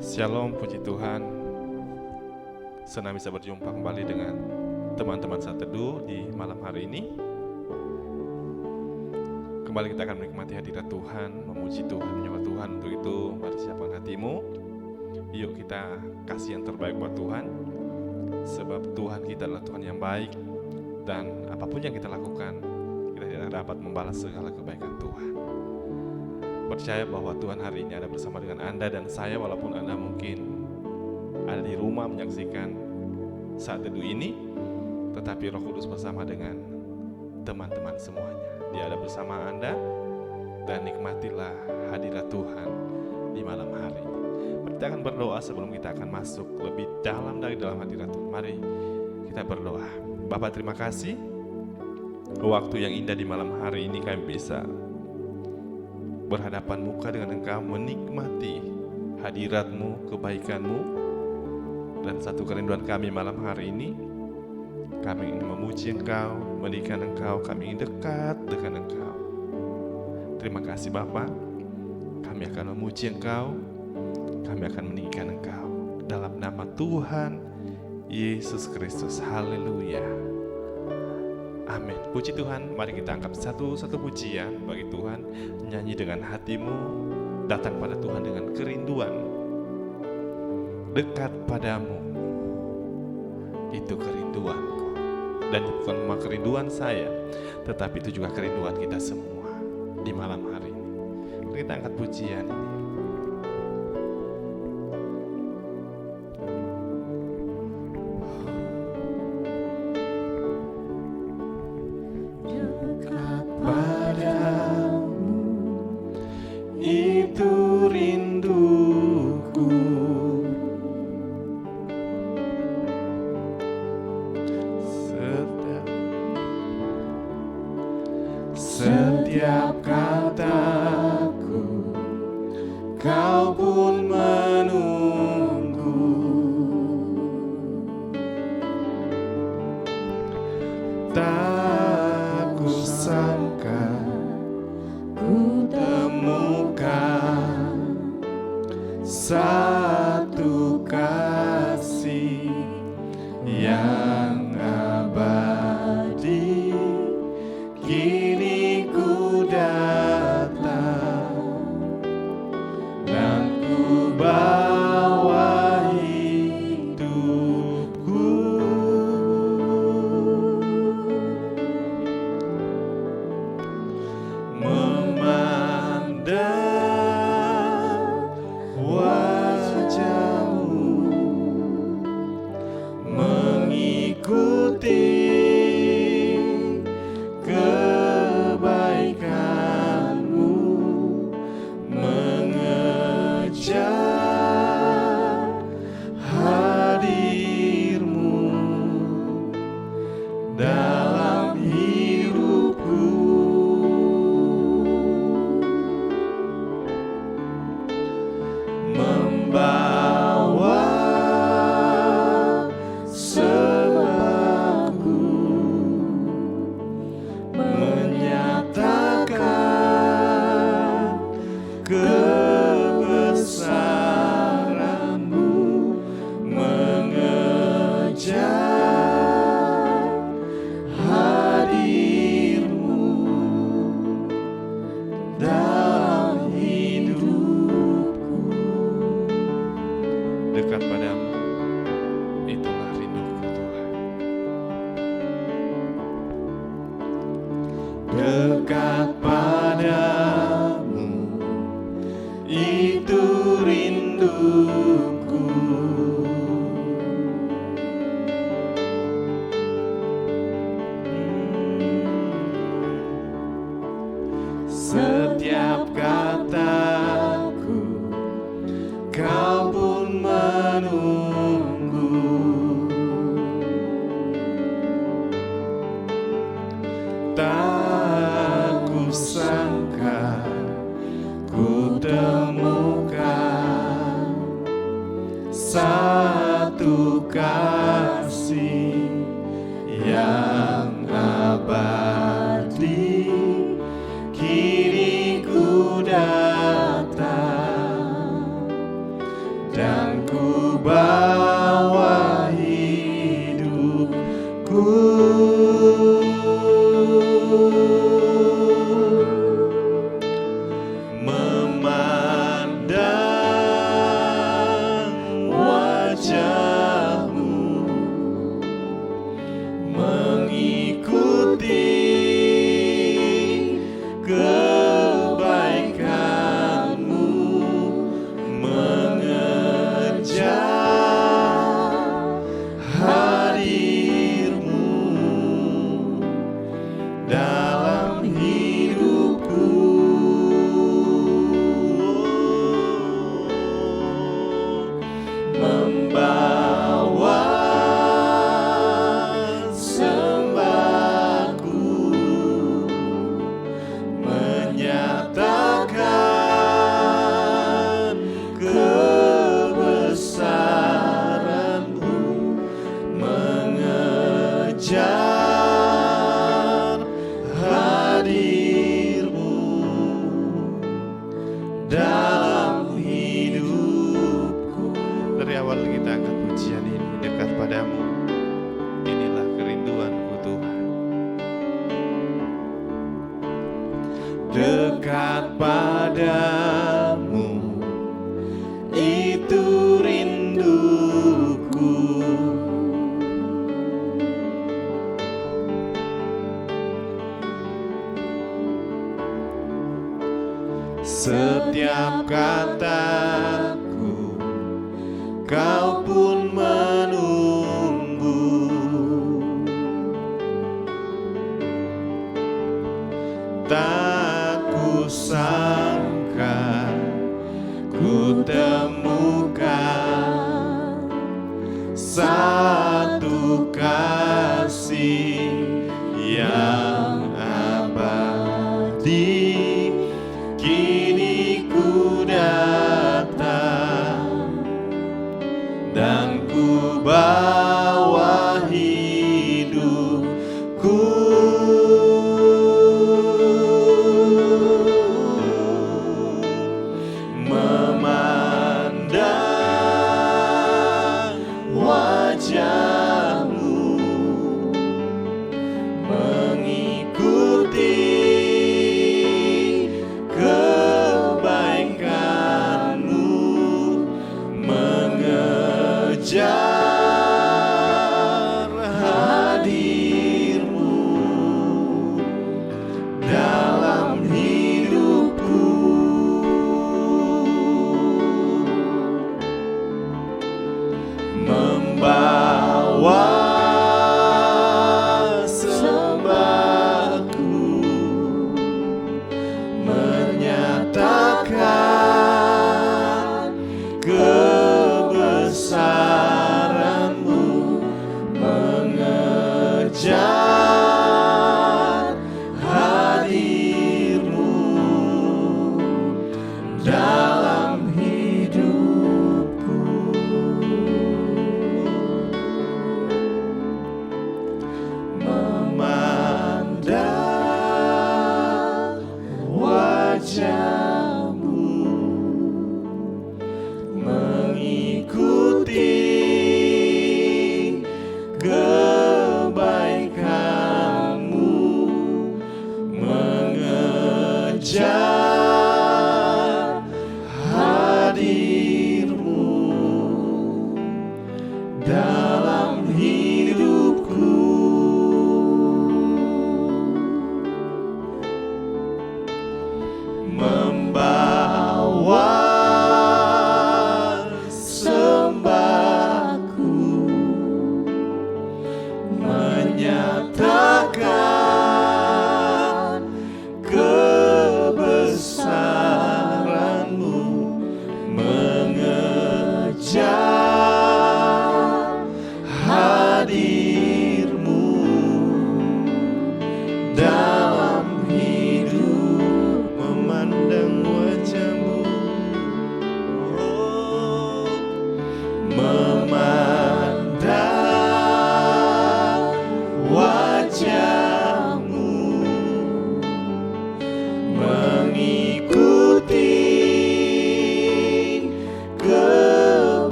Shalom, puji Tuhan. Senang bisa berjumpa kembali dengan teman-teman Saat Teduh di malam hari ini. Kembali kita akan menikmati hadirat Tuhan, memuji Tuhan, menyembah Tuhan. Untuk itu, mari siapkan hatimu. Yuk kita kasih yang terbaik buat Tuhan. Sebab Tuhan kita adalah Tuhan yang baik. Dan apapun yang kita lakukan, kita tidak dapat membalas segala kebaikan Tuhan. Percaya bahwa Tuhan hari ini ada bersama dengan Anda dan saya, walaupun Anda mungkin ada di rumah menyaksikan Saat Teduh ini, tetapi Roh Kudus bersama dengan teman-teman semuanya. Dia ada bersama Anda dan nikmatilah hadirat Tuhan di malam hari ini. Kita akan berdoa sebelum kita akan masuk lebih dalam dari dalam hadirat Tuhan. Mari kita berdoa. Bapa, terima kasih waktu yang indah di malam hari ini kami bisa berhadapan muka dengan Engkau, menikmati hadirat-Mu, kebaikan-Mu. Dan satu kerinduan kami malam hari ini, kami ingin memuji Engkau, meninggikan Engkau, kami ingin dekat dengan Engkau. Terima kasih Bapa, kami akan memuji Engkau, kami akan meninggikan Engkau. Dalam nama Tuhan Yesus Kristus, haleluya. Amin. Puji Tuhan, mari kita angkat satu pujian bagi Tuhan. Nyanyi dengan hatimu, datang pada Tuhan dengan kerinduan. Dekat padamu, itu kerinduanku. Dan bukan cuma kerinduan saya, tetapi itu juga kerinduan kita semua di malam hari ini. Mari kita angkat pujian ini. Setiap kataku, kau pun menunggu. Tak kusangka ku temukan satu kasih yang abadi. Kini ku datang dan ku bawa hidupku, memandang wajahmu, mengikuti kebaikanmu, mengejar hadirmu dalam hidupku, membawa sebabku, menyatakan kebesaranmu, mengejar hadirmu dalam hidupku. Dekat padamu, itulah rinduku Tuhan. Dekat padamu, itu rinduku. Setiap kataku, kau pun menunggu. Tak kusangka ku temukan satu kasih yang abadi. Kini ku datang dekat padamu, itu rinduku. Setiap kataku, kau pun menunggu. Tak kusangka ku temukan satu kasih yang abadi. Kini ku datang dan ku bawa hidupku, memandang wajahmu, mengikuti kebaikanmu, mengejar hadirmu dalam hidupku, membawa sembahku, menyatakan kebesaranmu, mengejar hadirmu dalam hidupku, memandang wajahmu, mengikuti kebaikanmu, mengejar hadirmu dalam hidupku, membawa sembahku, menyatakan kebesaranmu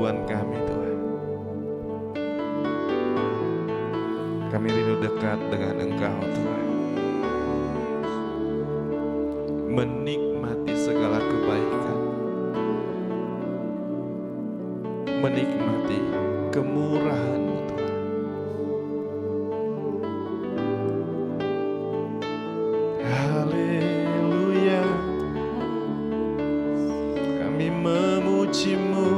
kerinduan kami Tuhan. Kami rindu dekat dengan Engkau Tuhan, menikmati segala kebaikan, menikmati kemurahan-Mu Tuhan. Haleluya, kami memuji-Mu,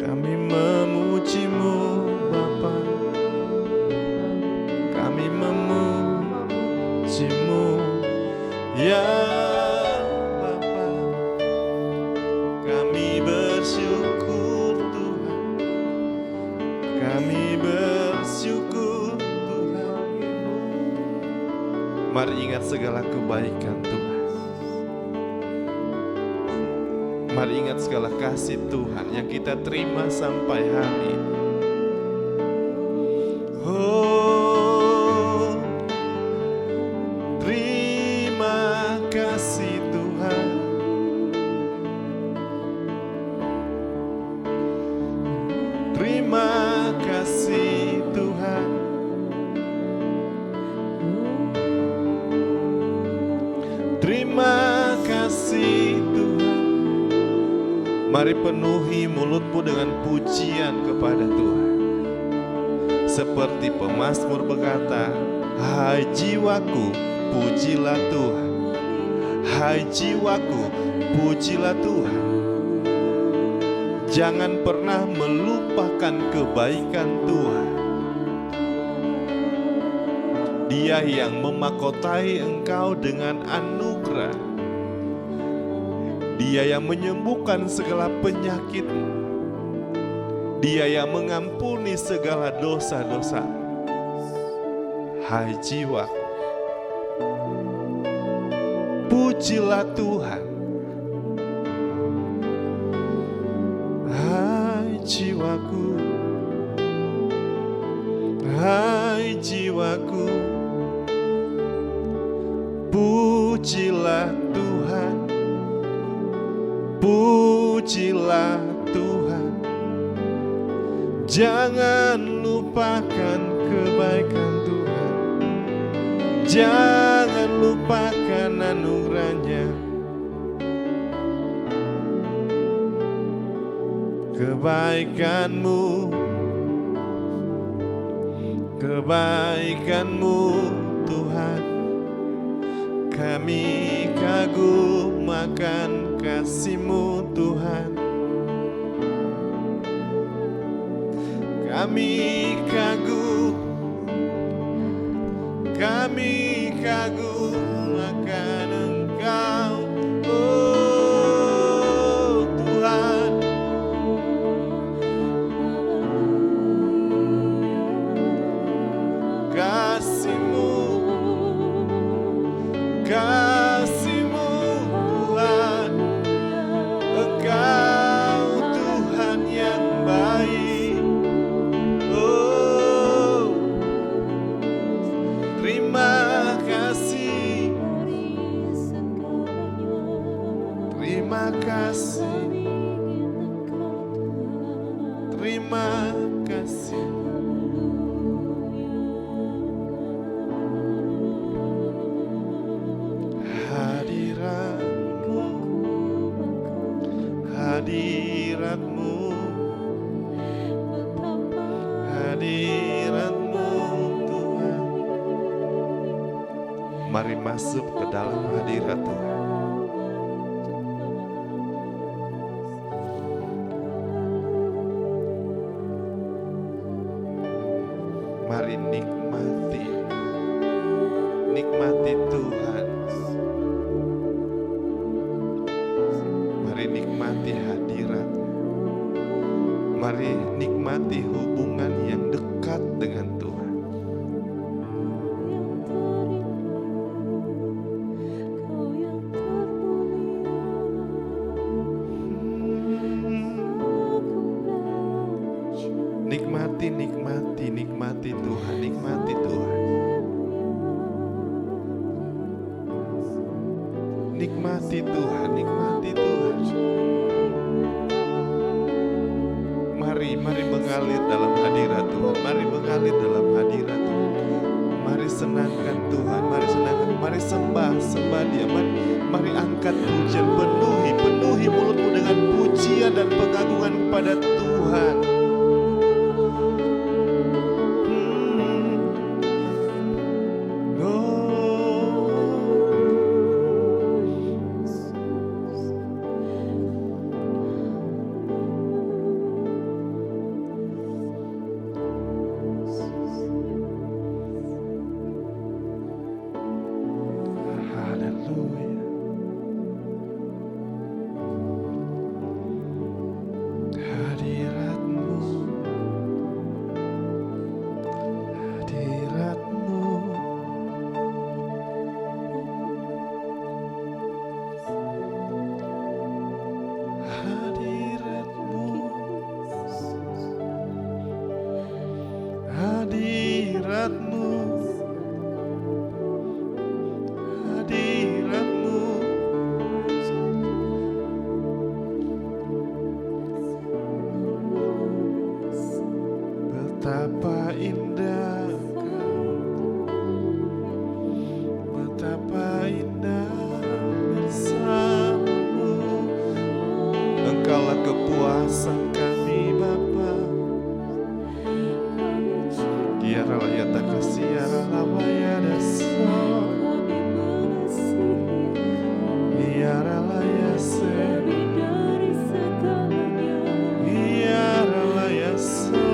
kami memuji-Mu Bapa, kami memuji-Mu ya Bapa. Kami bersyukur Tuhan, kami bersyukur Tuhan. Mari ingat segala kebaikan Tuhan. Mari ingat segala kasih Tuhan yang kita terima sampai hari ini. Oh, terima kasih Tuhan. Terima kasih Tuhan. Terima kasih Tuhan. Mari penuhi mulutmu dengan pujian kepada Tuhan. Seperti pemazmur berkata, hai jiwaku, pujilah Tuhan. Hai jiwaku, pujilah Tuhan. Jangan pernah melupakan kebaikan Tuhan. Dia yang memakotai engkau dengan anugerah. Dia yang menyembuhkan segala penyakit. Dia yang mengampuni segala dosa-dosa. Hai jiwaku, pujilah Tuhan. Hai jiwaku, hai jiwaku, pujilah Tuhan. Pujilah Tuhan. Jangan lupakan kebaikan Tuhan. Jangan lupakan anugerah-Nya. Kebaikan-Mu, kebaikan-Mu Tuhan. Kami kagum akan kasih-Mu Tuhan. Kami kagum akan Engkau, oh Tuhan. Kasih-Mu, kasih-Mu Tuhan. Engkau Tuhan yang baik. Oh, terima kasih. Terima kasih. Terima kasih. Hadirat-Mu, hadirat-Mu, hadirat-Mu Tuhan. Mari masuk ke dalam hadirat Tuhan. Mari nikmati, nikmati Tuhan. Mari nikmati hadirat. Mari nikmati hubungan yang dekat dengan Tuhan. Nikmati, nikmati, nikmati Tuhan, nikmati Tuhan. Nikmati Tuhan, nikmati Tuhan. Mari mengalir dalam hadirat Tuhan. Mari mengalir dalam hadirat Tuhan. Mari senangkan Tuhan. Mari senangkan. Mari sembah Dia. Mari angkat pujian. Penuhi mulutmu dengan pujian dan pengagungan kepada Tuhan. Betapa indah bersamamu. Engkaulah kepuasan kami Bapa. Kiara ya takasiara lawaya dasa. Kiara ya se. Kiara ya se.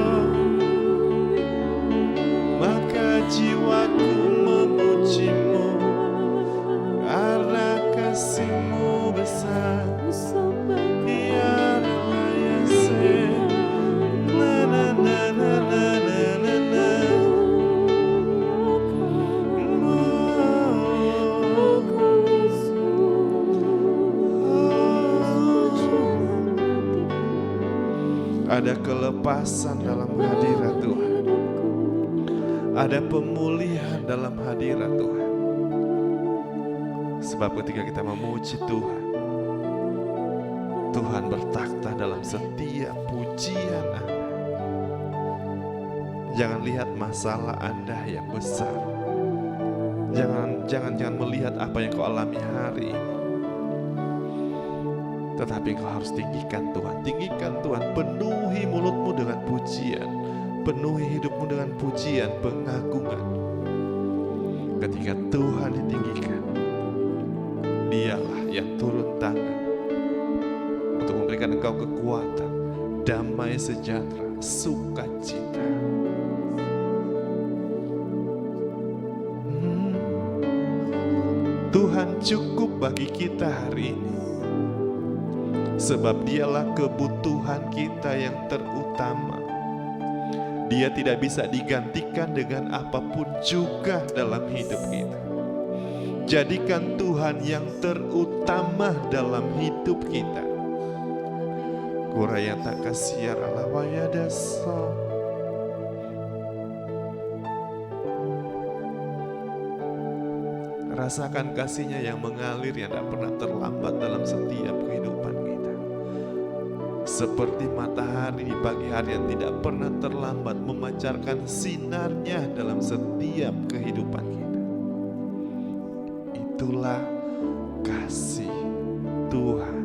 Maka jiwaku memujimu karena kasih-Mu besar. Biarlah Yesus, na na na na na na na na. Ada kelepasan dalam hadirat Tuhan. Ada pemulihan dalam hadirat Tuhan. Sebab ketika kita memuji Tuhan, Tuhan bertakhta dalam setiap pujian Anda. Jangan lihat masalah Anda yang besar. Jangan melihat apa yang kau alami hari ini. Tetapi kau harus tinggikan Tuhan. Tinggikan Tuhan. Penuhi mulutmu dengan pujian. Penuhi hidupmu dengan pujian, pengagungan. Ketika Tuhan ditinggikan, Dialah yang turun tangan untuk memberikan engkau kekuatan, damai sejahtera, sukacita. Tuhan cukup bagi kita hari ini, sebab Dialah kebutuhan kita yang terutama. Dia tidak bisa digantikan dengan apapun juga dalam hidup kita. Jadikan Tuhan yang terutama dalam hidup kita. Kurayata kasiara lawaya dasa. Rasakan kasih-Nya yang mengalir, yang tak pernah terlambat dalam setiap kehidupan kita. Seperti matahari di pagi hari yang tidak pernah terlambat memancarkan sinarnya dalam setiap kehidupan kita. Itulah kasih Tuhan.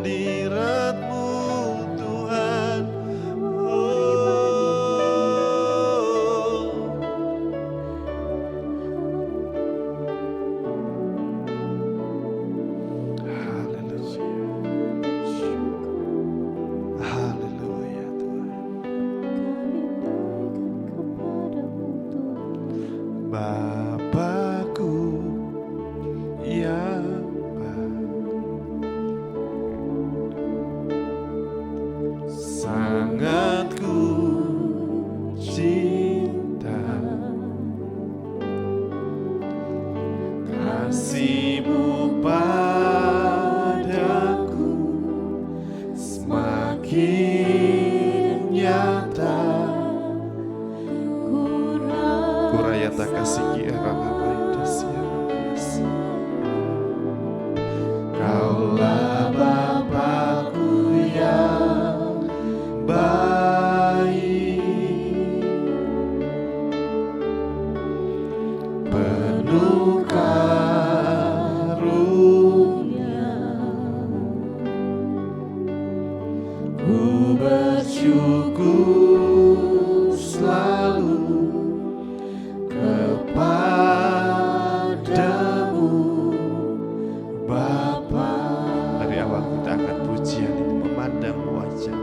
hadirat-Mu Tuhan. Haleluya Tuhan. Bapakku yang sangat ku cinta, kasih-Mu padaku semakin nyata. Kurayata kasih kira Kaulah Bapakku yang baik, penuh karunia. Ku bersyukur selalu kepadamu Bapa. Dari awal kita akan pujian ini memandang wajah.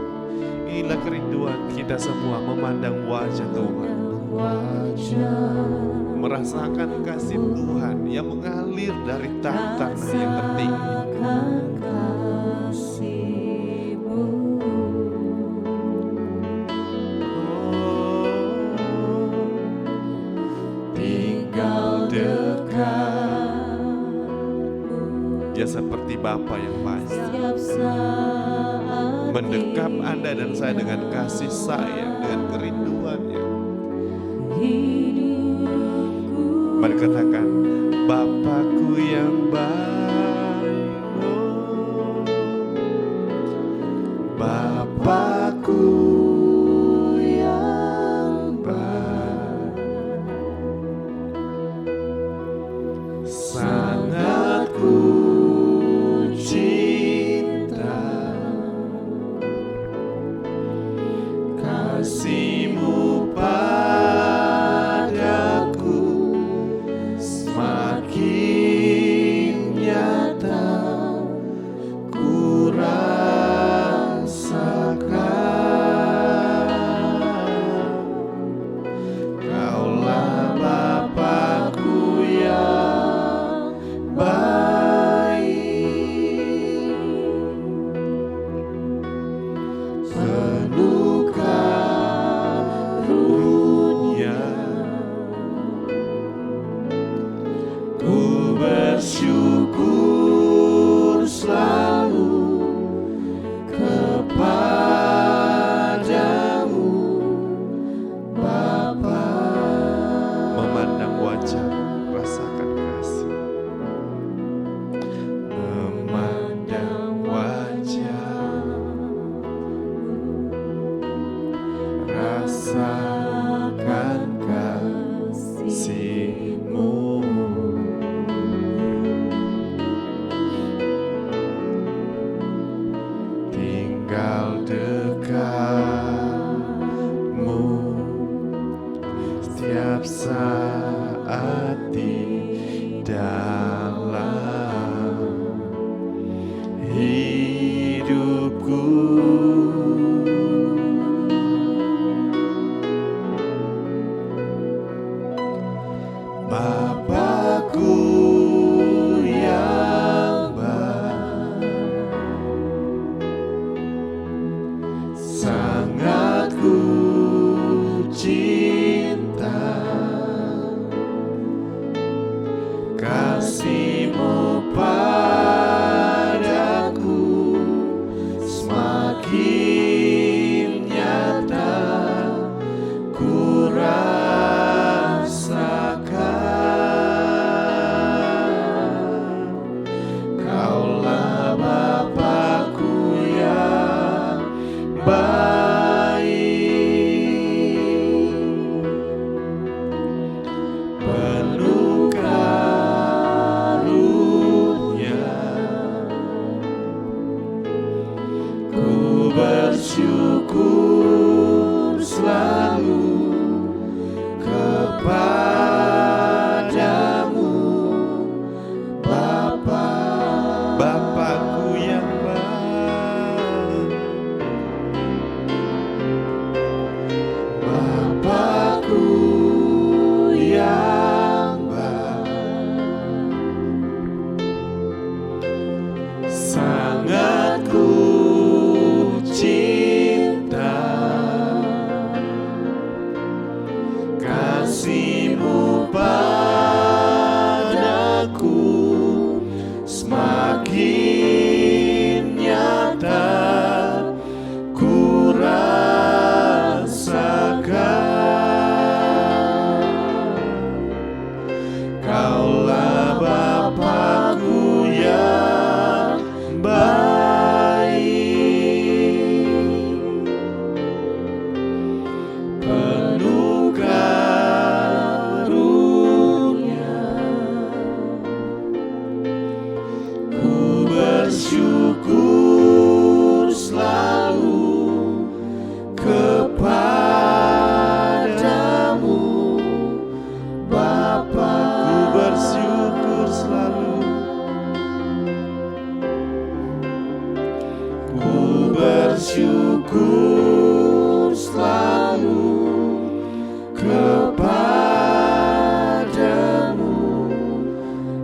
Inilah kerinduan kita semua, memandang wajah Tuhan, merasakan kasih Tuhan yang mengalir dari tanah yang tertinggi. Tinggal dekat, Dia seperti Bapa yang baik, mendekap Anda dan saya dengan kasih sayang, dengan kerinduannya. Mari katakan, Bapakku yang baik, Bapakku yang baik, sangat ku cinta, kasih-Mu padaku semakin nyata. Ku rasakan Kaulah Bapakku yang baik, penuh karunia. Ku bersyukur selalu kepadamu Bapa. Memandang wajah, rasakan kasih. Memandang wajah, rasakan kasih-Mu. Tinggal dekat-Mu setiap saat di dalam hidupku. Bapakku yang baik, sangat ku cinta, kasih-Mu padaku semakin nyata. Ku rasakan Kaulah Bapakku yang baik, penuh karunia. bersyukur selalu kepadamu, Bapa, Bapakku yang baik, Bapakku yang baik, sangat ku cinta kasih-Mu padaku, semakin nyata ku rasakan. Kaulah Bapakku yang baik, penuh karunia. Ku bersyukur selalu kepadamu, Bapa. Ku bersyukur selalu, ku bersyukur selalu kepadamu,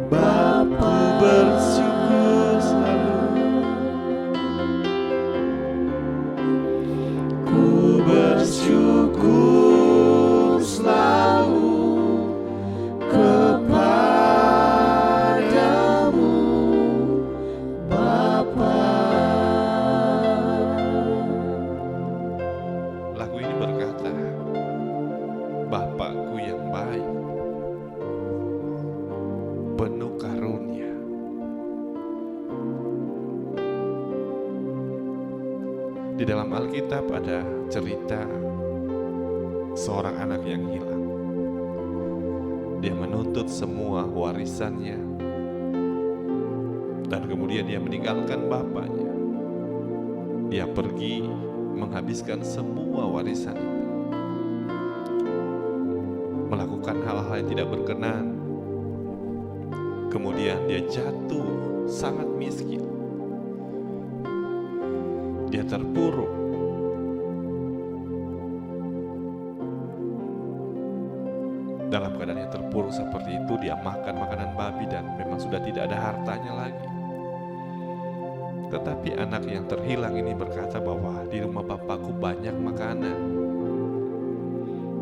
Bapa. Ku bersyukur selalu, ku bersyukur selalu kepadamu, Bapa. Lagu ini berkata, Bapakku yang baik, penuh karunia. Di dalam Alkitab ada cerita seorang anak yang hilang. Dia menuntut semua warisannya dan kemudian dia meninggalkan bapaknya. Dia pergi menghabiskan semua warisan itu, melakukan hal-hal yang tidak berkenan. Kemudian dia jatuh sangat miskin. Dia terpuruk. Dalam keadaan yang terpuruk seperti itu, dia makan makanan babi dan memang sudah tidak ada hartanya lagi. Tetapi anak yang terhilang ini berkata bahwa di rumah Bapakku banyak makanan.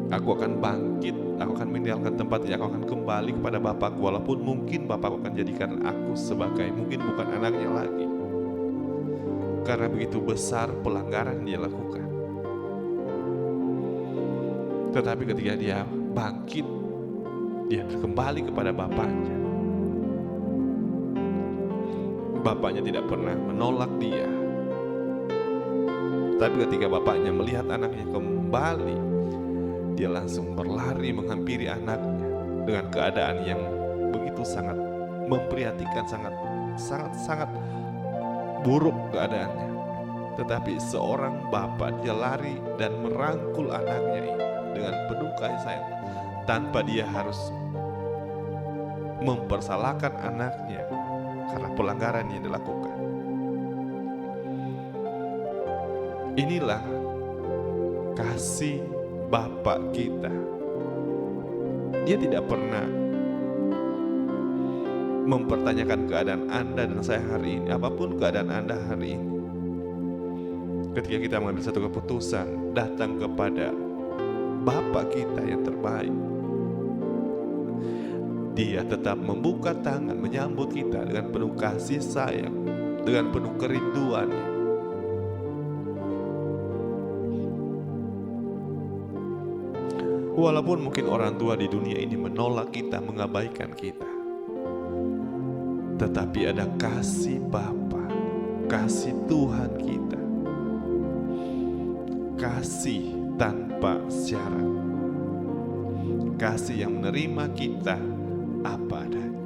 Aku akan bangkit, aku akan meninggalkan tempat ini, aku akan kembali kepada Bapakku. Walaupun mungkin Bapakku akan jadikan aku sebagai mungkin bukan anaknya lagi, karena begitu besar pelanggaran yang dia lakukan. Tetapi ketika dia bangkit, dia kembali kepada bapaknya. Bapaknya tidak pernah menolak dia. Tapi ketika bapaknya melihat anaknya kembali, dia langsung berlari menghampiri anaknya dengan keadaan yang begitu sangat memprihatinkan, sangat buruk keadaannya. Tetapi seorang bapak, dia lari dan merangkul anaknya ini dengan penuh kasih sayang, tanpa dia harus mempersalahkan anaknya karena pelanggaran yang dilakukan. Inilah kasih Bapak kita. Dia tidak pernah mempertanyakan keadaan Anda dan saya hari ini, apapun keadaan Anda hari ini. Ketika kita mengambil satu keputusan, datang kepada Bapak kita yang terbaik, Dia tetap membuka tangan menyambut kita dengan penuh kasih sayang, dengan penuh kerinduannya. Walaupun mungkin orang tua di dunia ini menolak kita, mengabaikan kita, tetapi ada kasih Bapa, kasih Tuhan kita, kasih tanpa syarat, kasih yang menerima kita apa adanya.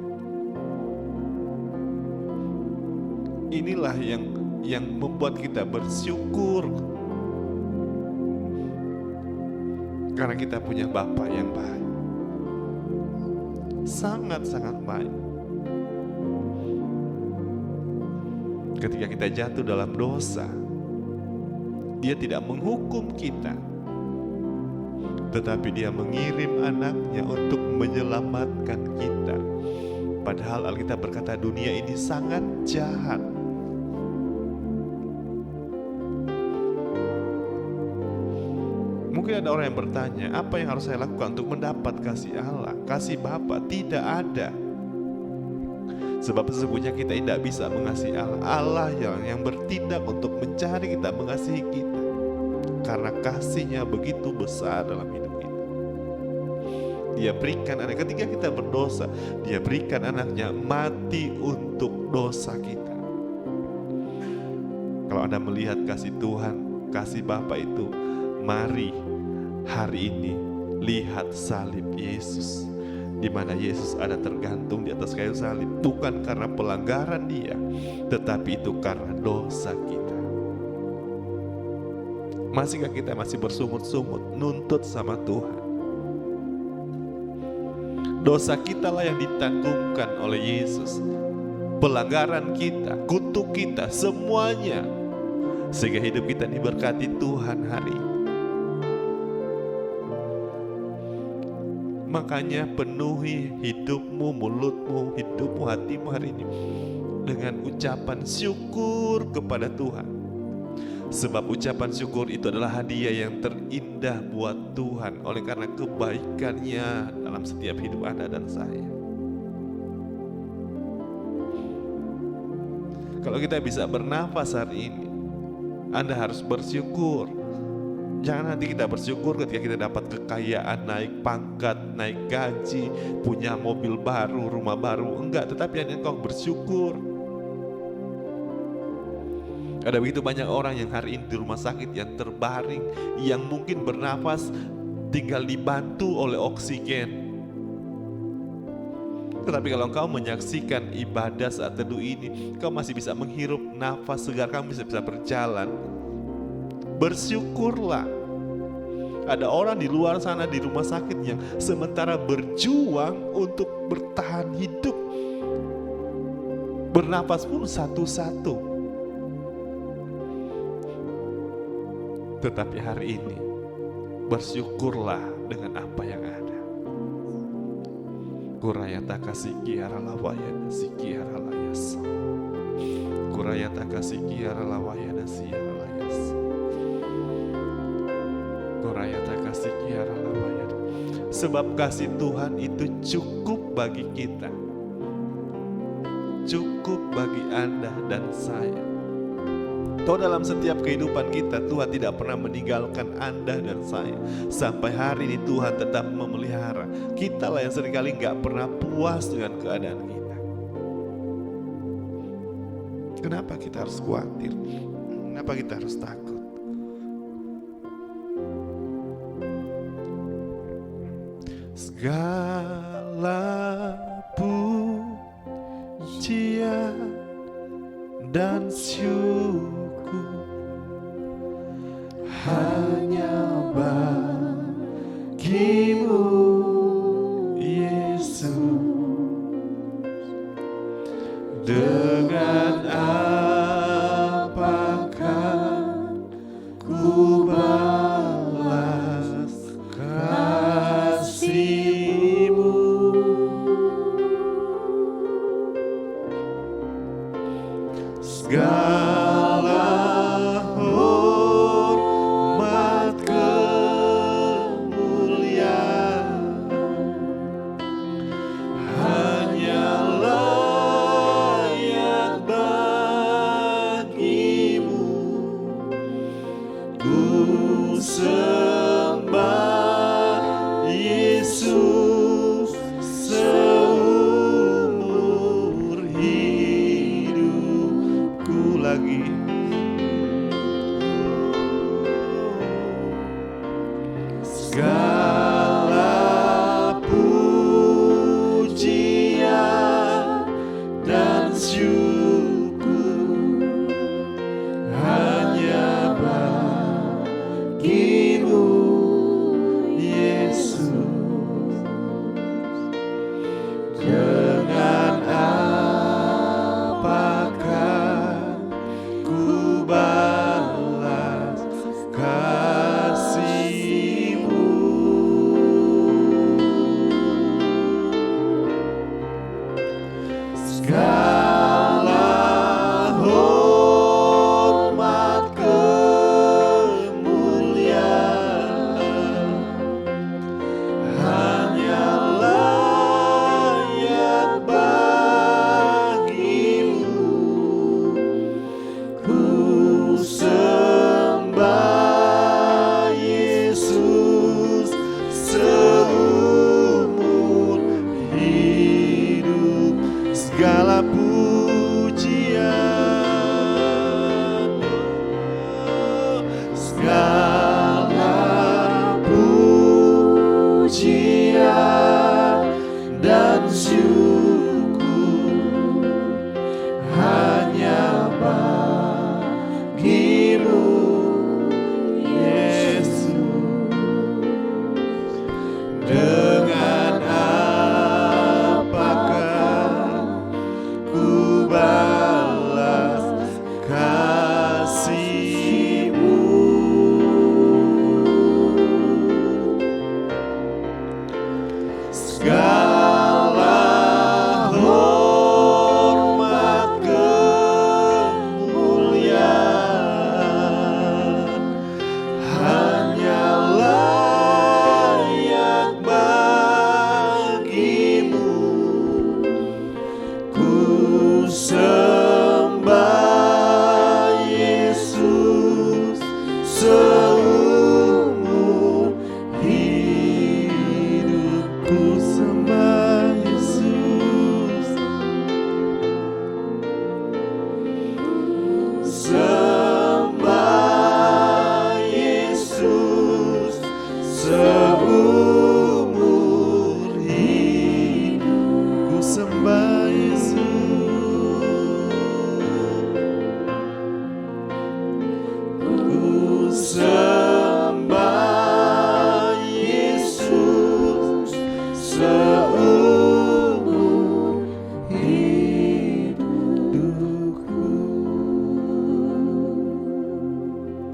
Inilah yang membuat kita bersyukur Karena kita punya Bapa yang baik. Sangat-sangat baik. Ketika kita jatuh dalam dosa, Dia tidak menghukum kita, tetapi Dia mengirim anaknya untuk menyelamatkan kita. Padahal Alkitab berkata dunia ini sangat jahat. Mungkin ada orang yang bertanya, apa yang harus saya lakukan untuk mendapat kasih Allah, kasih Bapa? Tidak ada. Sebab sesungguhnya kita tidak bisa mengasihi Allah. Allah yang bertindak untuk mencari kita, mengasihi kita. Karena kasih-Nya begitu besar dalam hidup kita. Dia berikan anak, ketika kita berdosa, Dia berikan anaknya mati untuk dosa kita. Kalau Anda melihat kasih Tuhan, kasih Bapa itu, mari hari ini lihat salib Yesus, di mana Yesus ada tergantung di atas kayu salib, bukan karena pelanggaran Dia, tetapi itu karena dosa kita. Masihkah kita masih bersungut-sungut nuntut sama Tuhan? Dosa kita lah yang ditanggungkan oleh Yesus, pelanggaran kita, kutuk kita, semuanya, sehingga hidup kita diberkati Tuhan hari ini. Makanya penuhi hidupmu, mulutmu, hidupmu, hatimu hari ini dengan ucapan syukur kepada Tuhan. Sebab ucapan syukur itu adalah hadiah yang terindah buat Tuhan, oleh karena kebaikan-Nya dalam setiap hidup Anda dan saya. Kalau kita bisa bernafas hari ini, Anda harus bersyukur. Jangan nanti kita bersyukur ketika kita dapat kekayaan, naik pangkat, naik gaji, punya mobil baru, rumah baru. Enggak, tetapi engkau bersyukur. Ada begitu banyak orang yang hari ini di rumah sakit, yang terbaring, yang mungkin bernafas tinggal dibantu oleh oksigen. Tetapi kalau engkau menyaksikan ibadah saat teduh ini, engkau masih bisa menghirup nafas segar, kamu bisa berjalan. Bersyukurlah. Ada orang di luar sana di rumah sakit yang sementara berjuang untuk bertahan hidup, bernafas pun satu-satu. Tetapi hari ini bersyukurlah dengan apa yang ada. Kurayata kasikiara lawayana sikiara layas. Kurayata kasikiara lawayana siara layas. Kurayata kasikiara lawayana. Sebab kasih Tuhan itu cukup bagi kita, cukup bagi Anda dan saya. Tahu, dalam setiap kehidupan kita, Tuhan tidak pernah meninggalkan Anda dan saya. Sampai hari ini Tuhan tetap memelihara. Kita lah yang seringkali gak pernah puas dengan keadaan kita. Kenapa kita harus khawatir? Kenapa kita harus takut? Segala pujian dan syukur hanya bagimu, Yesus. Dengan apakah ku balas kasih-Mu? Segala hormat kemuliaan hanya layak bagimu. Ku sembah Yesus seumur hidupku lagi. Segala pujian dan syukur hanya bagimu,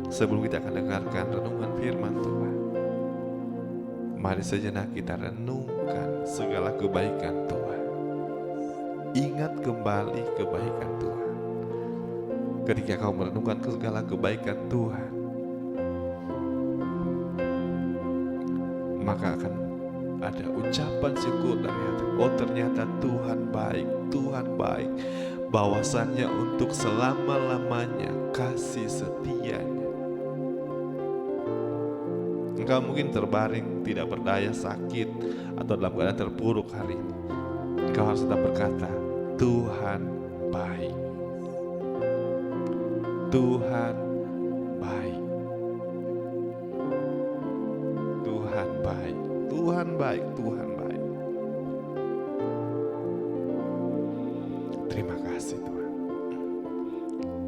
Sebelum kita akan dengarkan renungan firman Tuhan, mari sejenak kita renungkan segala kebaikan Tuhan. Ingat kembali kebaikan Tuhan. Ketika kau merenungkan segala kebaikan Tuhan, maka akan ada ucapan syukur dari hati. Oh, ternyata Tuhan baik, Tuhan baik. Bahwasannya untuk selama-lamanya kasih setianya. Engkau mungkin terbaring, tidak berdaya, sakit, atau dalam keadaan terpuruk hari ini. Engkau harus tetap berkata, Tuhan baik. Tuhan baik. Tuhan baik. Tuhan baik. Tuhan baik. Terima kasih Tuhan.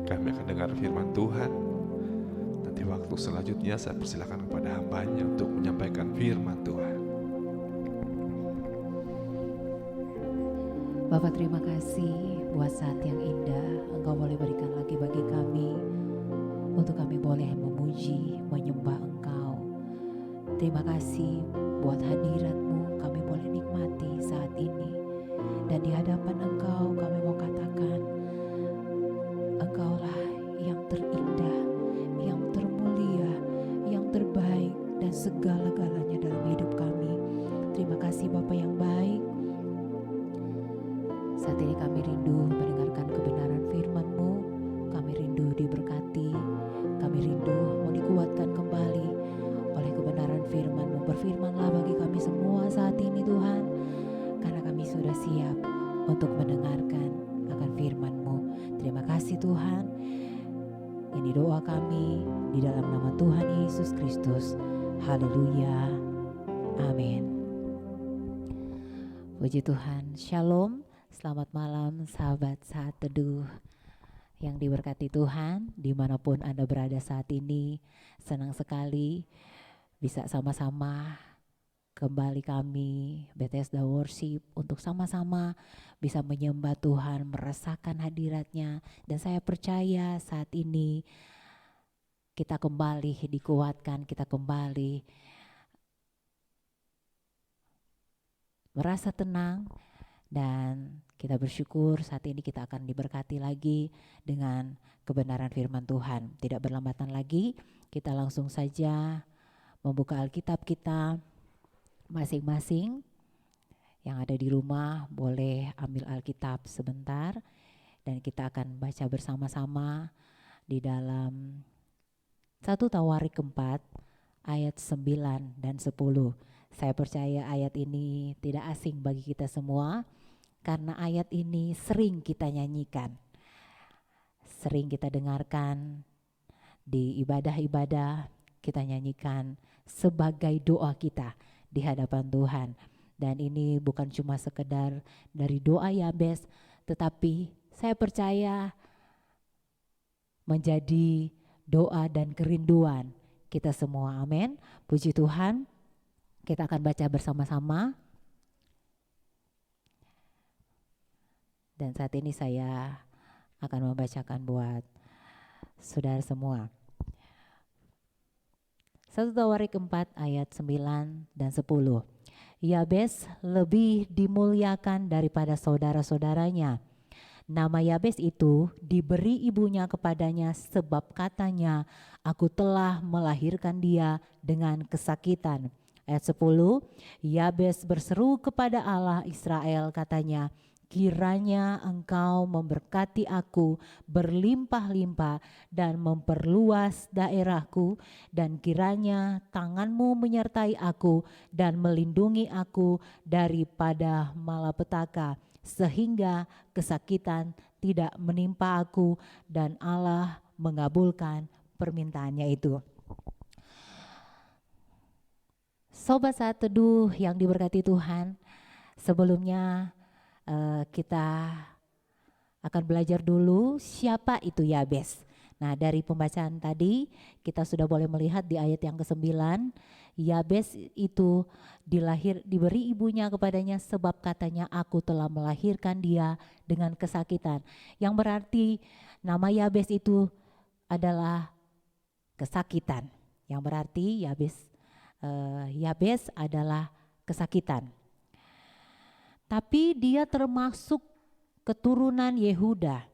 Kami akan dengar firman Tuhan. Nanti waktu selanjutnya saya persilakan kepada hambanya untuk menyampaikan firman Tuhan. Bapak, terima kasih buat saat yang indah Engkau boleh berikan lagi bagi kami, untuk kami boleh memuji, menyembah Engkau. Terima kasih buat hadirat-Mu kami boleh nikmati saat ini. Dan di hadapan Engkau kami mau katakan, Engkaulah yang terindah, yang termulia, yang terbaik, dan segala-galanya dalam hidup kami. Terima kasih Bapa yang baik. Saat ini kami rindu mendengarkan kebenaran firman-Mu. Kami rindu diberkati. Kami rindu mau dikuatkan kembali oleh kebenaran firman-Mu. Berfirmanlah bagi kami semua saat ini Tuhan, karena kami sudah siap untuk mendengarkan akan firman-Mu. Terima kasih Tuhan. Ini doa kami di dalam nama Tuhan Yesus Kristus. Haleluya. Amin. Puji Tuhan. Shalom. Selamat malam sahabat Saat Teduh yang diberkati Tuhan, dimanapun Anda berada saat ini. Senang sekali bisa sama-sama kembali kami Bethesda Worship untuk sama-sama bisa menyembah Tuhan, merasakan hadirat-Nya. Dan saya percaya saat ini kita kembali dikuatkan, kita kembali merasa tenang. Dan kita bersyukur saat ini kita akan diberkati lagi dengan kebenaran firman Tuhan. Tidak berlambatan lagi, kita langsung saja membuka Alkitab kita masing-masing. Yang ada di rumah boleh ambil Alkitab sebentar. Dan kita akan baca bersama-sama di dalam 1 Tawarik 4 ayat 9 dan 10. Saya percaya ayat ini tidak asing bagi kita semua. Karena ayat ini sering kita nyanyikan, sering kita dengarkan di ibadah-ibadah, kita nyanyikan sebagai doa kita di hadapan Tuhan. Dan ini bukan cuma sekedar dari doa Yabes, tetapi saya percaya menjadi doa dan kerinduan kita semua. Amin. Puji Tuhan. Kita akan baca bersama-sama. Dan saat ini saya akan membacakan buat saudara semua. 1 Tawarik 4 ayat 9 dan 10. Yabes lebih dimuliakan daripada saudara-saudaranya. Nama Yabes itu diberi ibunya kepadanya sebab katanya, aku telah melahirkan dia dengan kesakitan. Ayat 10, Yabes berseru kepada Allah Israel katanya, kiranya engkau memberkati aku berlimpah-limpah dan memperluas daerahku, dan kiranya tanganmu menyertai aku dan melindungi aku daripada malapetaka, sehingga kesakitan tidak menimpa aku. Dan Allah mengabulkan permintaannya itu. Sobat Saat Teduh yang diberkati Tuhan, sebelumnya kita akan belajar dulu siapa itu Yabes. Nah, dari pembacaan tadi kita sudah boleh melihat di ayat yang ke-9, Yabes itu diberi ibunya kepadanya sebab katanya, aku telah melahirkan dia dengan kesakitan. Yang berarti nama Yabes itu adalah kesakitan. Yang berarti Yabes adalah kesakitan. Tapi dia termasuk keturunan Yehuda.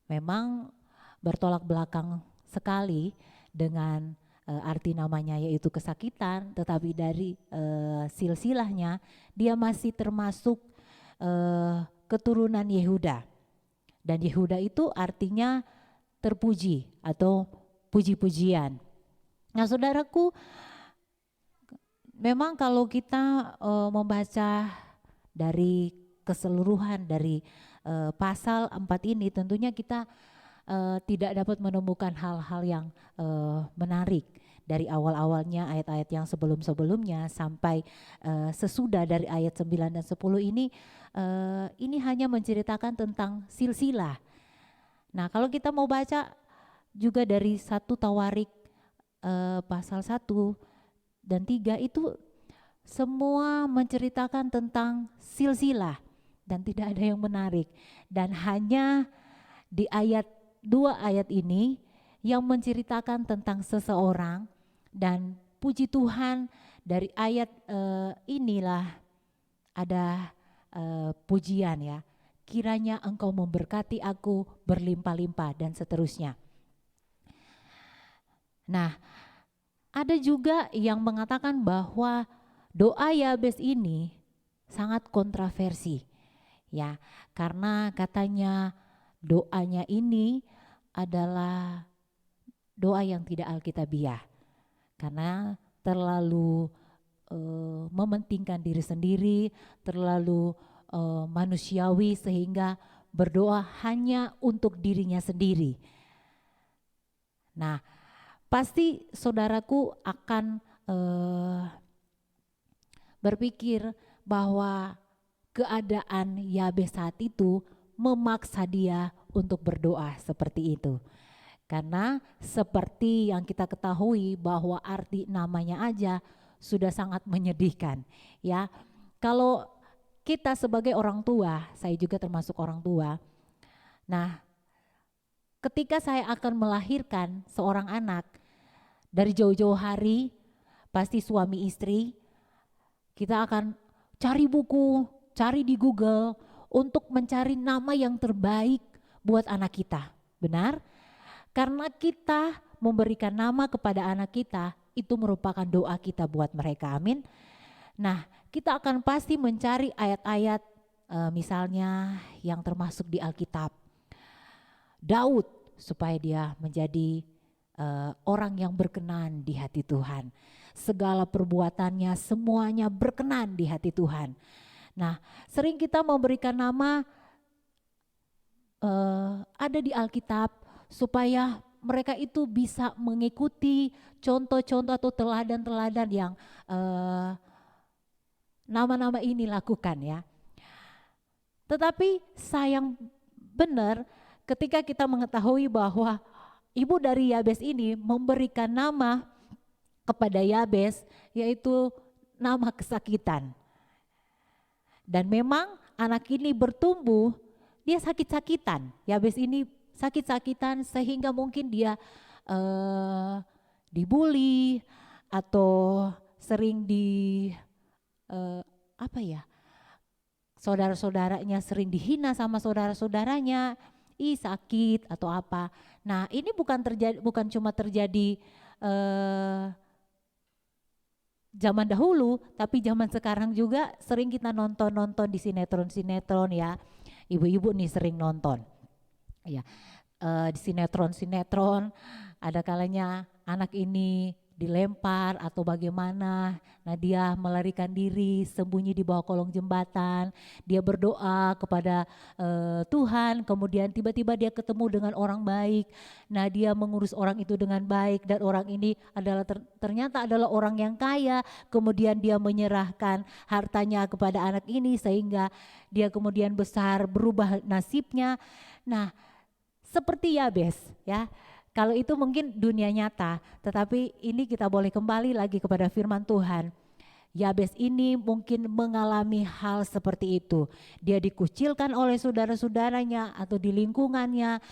Memang bertolak belakang sekali dengan arti namanya yaitu kesakitan, tetapi dari silsilahnya dia masih termasuk keturunan Yehuda. Dan Yehuda itu artinya terpuji atau puji-pujian. Nah, saudaraku, memang kalau kita membaca dari keseluruhan dari pasal 4 ini, tentunya kita tidak dapat menemukan hal-hal yang menarik dari awal-awalnya ayat-ayat yang sebelum-sebelumnya sampai sesudah dari ayat 9 dan 10 ini hanya menceritakan tentang silsilah. Nah, kalau kita mau baca juga dari 1 Tawarik pasal 1 dan 3 itu semua menceritakan tentang silsilah dan tidak ada yang menarik, dan hanya di ayat 2 ayat ini yang menceritakan tentang seseorang. Dan puji Tuhan dari ayat inilah ada pujian ya, kiranya engkau memberkati aku berlimpah-limpah dan seterusnya. Nah, ada juga yang mengatakan bahwa doa Yabes ini sangat kontroversi ya, karena katanya doanya ini adalah doa yang tidak alkitabiah karena terlalu mementingkan diri sendiri, terlalu manusiawi sehingga berdoa hanya untuk dirinya sendiri. Nah, pasti saudaraku akan berpikir bahwa keadaan Yabes saat itu memaksa dia untuk berdoa seperti itu. Karena seperti yang kita ketahui bahwa arti namanya aja sudah sangat menyedihkan ya. Kalau kita sebagai orang tua, saya juga termasuk orang tua. Nah, ketika saya akan melahirkan seorang anak dari jauh-jauh hari, pasti suami istri kita akan cari buku, cari di Google untuk mencari nama yang terbaik buat anak kita. Benar? Karena kita memberikan nama kepada anak kita, itu merupakan doa kita buat mereka, amin. Nah, kita akan pasti mencari ayat-ayat misalnya yang termasuk di Alkitab. Daud supaya dia menjadi orang yang berkenan di hati Tuhan. Segala perbuatannya semuanya berkenan di hati Tuhan. Nah, sering kita memberikan nama ada di Alkitab supaya mereka itu bisa mengikuti contoh-contoh atau teladan-teladan yang nama-nama ini lakukan ya. Tetapi sayang benar ketika kita mengetahui bahwa ibu dari Yabes ini memberikan nama kepada Yabes yaitu nama kesakitan. Dan memang anak ini bertumbuh, dia sakit-sakitan. Yabes ini sakit-sakitan sehingga mungkin dia dibully atau sering saudara-saudaranya sering dihina sama saudara-saudaranya, sakit atau apa. Nah, ini bukan cuma terjadi zaman dahulu, tapi zaman sekarang juga sering kita nonton di sinetron-sinetron ya. Ibu-ibu nih sering nonton. Ya, di sinetron ada kalanya anak ini dilempar atau bagaimana, nah dia melarikan diri sembunyi di bawah kolong jembatan, dia berdoa kepada Tuhan, kemudian tiba-tiba dia ketemu dengan orang baik, nah dia mengurus orang itu dengan baik dan orang ini adalah ternyata adalah orang yang kaya, kemudian dia menyerahkan hartanya kepada anak ini sehingga dia kemudian besar berubah nasibnya. Nah, seperti Yabes ya. Kalau itu mungkin dunia nyata, tetapi ini kita boleh kembali lagi kepada firman Tuhan. Yabes ini mungkin mengalami hal seperti itu. Dia dikucilkan oleh saudara-saudaranya atau di lingkungannya.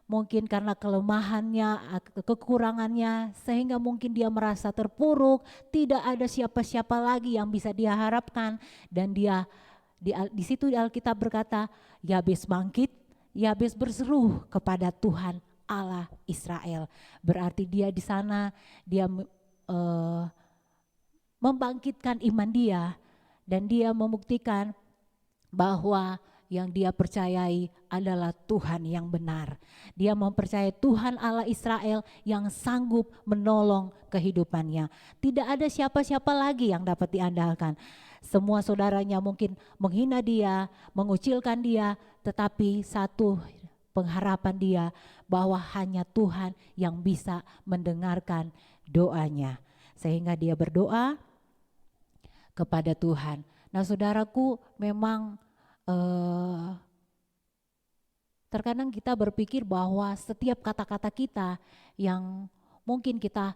mungkin karena kelemahannya, kekurangannya, sehingga mungkin dia merasa terpuruk, tidak ada siapa-siapa lagi yang bisa dia harapkan. Dan dia di situ di Alkitab berkata, Yabes bangkit, Yabes berseru kepada Tuhan Allah Israel. Berarti dia di sana dia membangkitkan iman dia, dan dia membuktikan bahwa yang dia percayai adalah Tuhan yang benar. Dia mempercayai Tuhan Allah Israel yang sanggup menolong kehidupannya. Tidak ada siapa-siapa lagi yang dapat diandalkan. Semua saudaranya mungkin menghina dia, mengucilkan dia, tetapi satu pengharapan dia bahwa hanya Tuhan yang bisa mendengarkan doanya. Sehingga dia berdoa kepada Tuhan. Nah, saudaraku, memang terkadang kita berpikir bahwa setiap kata-kata kita yang mungkin kita